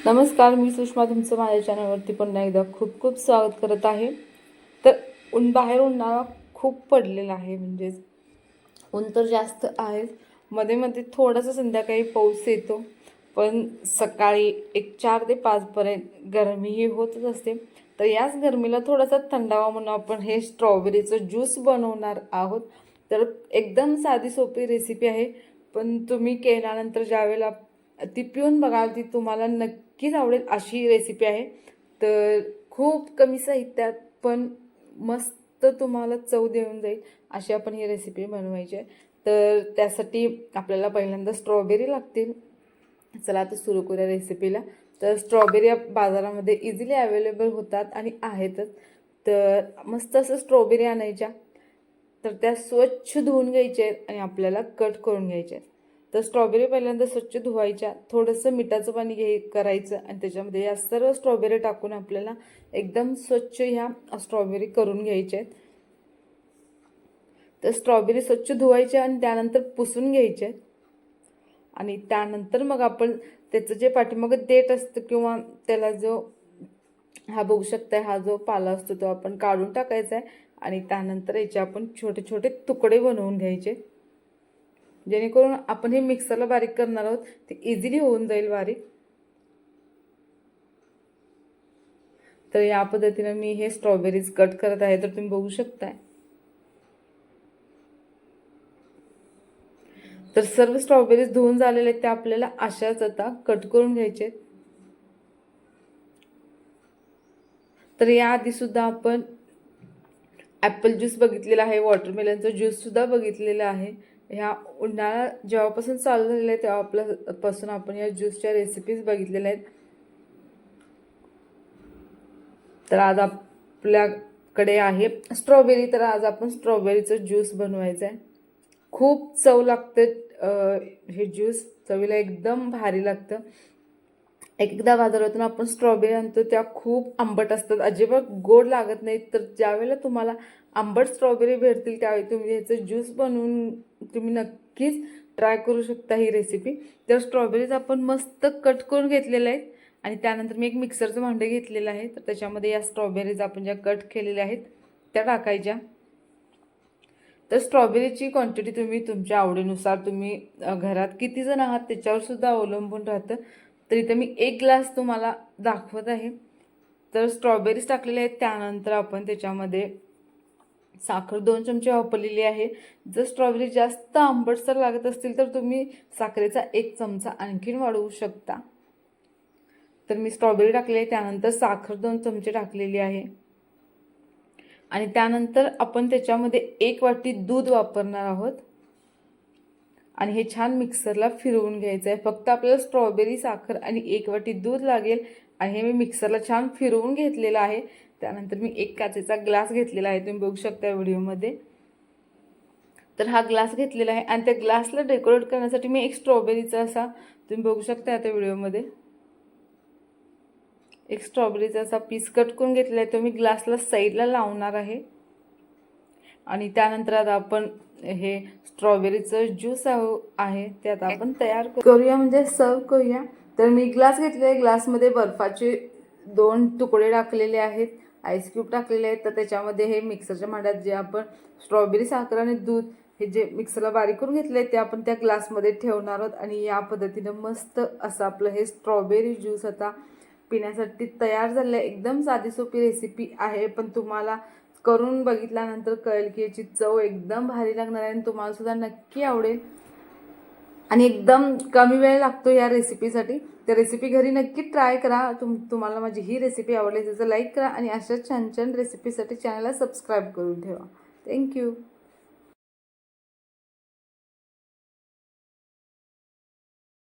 नमस्कार, मी सुषमा तुमचं माझ्या चॅनलवरती पुन्हा एकदा खूप खूप स्वागत करत आहे. तर बाहेर उन्हाळा खूप पडलेला आहे, म्हणजेच ऊन तर जास्त आहे. मध्ये मध्ये थोडासा संध्याकाळी पाऊस येतो, पण सकाळी एक 4 ते 5 पर्यंत गरमीही होतच असते. तर याच गरमीला थोडासा थंडावा म्हणून आपण हे स्ट्रॉबेरीचं ज्यूस बनवणार आहोत. तर एकदम साधी सोपी रेसिपी आहे, पण तुम्ही केल्यानंतर ज्यावेळेला ती पिऊन बघाल ती तुम्हाला नक्कीच आवडेल अशी रेसिपी आहे. तर खूप कमी साहित्यात पण मस्त तुम्हाला चव देऊन जाईल अशी आपण ही रेसिपी बनवायची आहे. तर त्यासाठी आपल्याला पहिल्यांदा स्ट्रॉबेरी लागतील. चला आता सुरू करूया रेसिपीला. तर स्ट्रॉबेरी बाजारामध्ये इझिली अवेलेबल होतात आणि आहेतच. तर मस्त असं स्ट्रॉबेरी आणायच्या, तर त्या स्वच्छ धुवून घ्यायच्या आहेत आणि आपल्याला कट करून घ्यायच्या आहेत. तर स्ट्रॉबेरी पहिल्यांदा स्वच्छ धुवायच्या, थोडंसं मिठाचं पाणी करायचं आणि त्याच्यामध्ये या सर्व स्ट्रॉबेरी टाकून आपल्याला एकदम स्वच्छ ह्या स्ट्रॉबेरी करून घ्यायच्या आहेत. तर स्ट्रॉबेरी स्वच्छ धुवायच्या आणि त्यानंतर पुसून घ्यायच्या आहेत. आणि त्यानंतर मग आपण त्याचं जे पाठीमागं देठ असतं किंवा त्याला जो हा बघू शकताय, हा जो पाला असतो तो आपण काढून टाकायचा आहे. आणि त्यानंतर याचे आपण छोटे छोटे तुकडे बनवून घ्यायचे, जेणेकरून आपण हे मिक्सरला बारीक करणार आहोत ते इझिली होऊन जाईल बारीक. तर या पद्धतीने मी हे स्ट्रॉबेरीज कट करत आहे. तर तुम्ही बघू शकताय. तर सर्व स्ट्रॉबेरीज धुवून झालेले आहेत, त्या आपल्याला अशाच आता कट करून घ्यायचे. तर याआधी सुद्धा आपण ॲपल ज्यूस बघितलेला आहे, वॉटरमेलनचा ज्यूस सुद्धा बघितलेला आहे. ह्या उन्हाळा जेव्हापासून चालू झालेला आहे तेव्हापासून आपण या ज्यूसच्या रेसिपीज बघितलेल्या आहेत. तर आज आपल्याकडे आहे स्ट्रॉबेरी, तर आज आपण स्ट्रॉबेरीचं ज्यूस बनवायचं आहे. खूप चव लागते हे ज्यूस, चवीला एकदम भारी लागतं. एकदा बाजारातून आपण स्ट्रॉबेरी आणतो त्या खूप आंबट असतात, अजिबात गोड लागत नाहीत. तर ज्यावेळेला तुम्हाला आंबट स्ट्रॉबेरी भेटतील त्यावेळी तुम्ही ह्याचं ज्यूस बनवून तुम्ही नक्कीच ट्राय करू शकता ही रेसिपी. तर स्ट्रॉबेरीज आपण मस्त कट करून घेतलेल्या आहेत आणि त्यानंतर मी एक मिक्सरचं भांडं घेतलेलं आहे. तर त्याच्यामध्ये या स्ट्रॉबेरीज आपण ज्या कट केलेल्या आहेत त्या टाकायच्या. तर स्ट्रॉबेरीची क्वांटिटी तुम्ही तुमच्या आवडीनुसार, तुम्ही घरात किती जण आहात त्याच्यावर सुद्धा अवलंबून राहतं. तर इथं मी 1 ग्लास तुम्हाला दाखवत आहे. तर स्ट्रॉबेरीज टाकलेल्या आहेत. त्यानंतर आपण त्याच्यामध्ये साखर 2 चमचे वापरलेली आहे. जर स्ट्रॉबेरी जास्त आंबटसर लागत असतील तर तुम्ही साखरेचा 1 चमचा आणखीन वाढवू शकता. तर मी स्ट्रॉबेरी टाकलेली आहे, त्यानंतर साखर 2 चमचे टाकलेली आहे आणि त्यानंतर आपण त्याच्यामध्ये 1 वाटी दूध वापरणार आहोत आणि हे छान मिक्सरला फिरवून घ्यायचं आहे. फक्त आपल्याला स्ट्रॉबेरी, साखर आणि 1 वाटी दूध लागेल आणि हे मी मिक्सरला छान फिरवून घेतलेलं आहे. त्यानंतर मी 1 काचेचा ग्लास घेतलेला आहे, तुम्ही बघू शकता व्हिडिओमध्ये. तर हा ग्लास घेतलेला आहे आणि त्या ग्लासला डेकोरेट करण्यासाठी मी एक स्ट्रॉबेरीचा असा, तुम्ही बघू शकता आता व्हिडिओमध्ये, एक स्ट्रॉबेरीचा असा पीस कट करून घेतलेला आहे, तो मी ग्लासला साईडला लावणार आहे. आणि त्यानंतर आता आपण हे स्ट्रॉबेरीचं ज्यूस आहे ते आता आपण तयार करूया, म्हणजे सर्व करूया. तर मी ग्लास घेतलेला आहे, ग्लासमध्ये बर्फाचे 2 तुकडे टाकलेले आहेत, आईस क्यूब टाकलेले आहेत. तर त्याच्यामध्ये हे मिक्सरच्या भांड्यात जे आपण स्ट्रॉबेरी, साखर आणि दूध हे जे मिक्सरला बारीक करून घेतले आहे ते आपण त्या ग्लासमध्ये ठेवणार आहोत. आणि या पद्धतीनं मस्त असं आपलं हे स्ट्रॉबेरी ज्यूस आता पिण्यासाठी तयार झालं आहे. एकदम साधी सोपी रेसिपी आहे, पण तुम्हाला करून बघितल्यानंतर कळेल की याची चव एकदम भारी लागणार आहे आणि तुम्हाला सुद्धा नक्की आवडेल. आणि एकदम कमी वेळ लागतो या रेसिपीसाठी. तर रेसिपी घरी नक्की ट्राय करा. तुम्हाला माझी ही रेसिपी आवडली तर लाईक करा आणि अशाच छान छान रेसिपीसाठी चॅनलला सबस्क्राईब करून ठेवा. थँक्यू.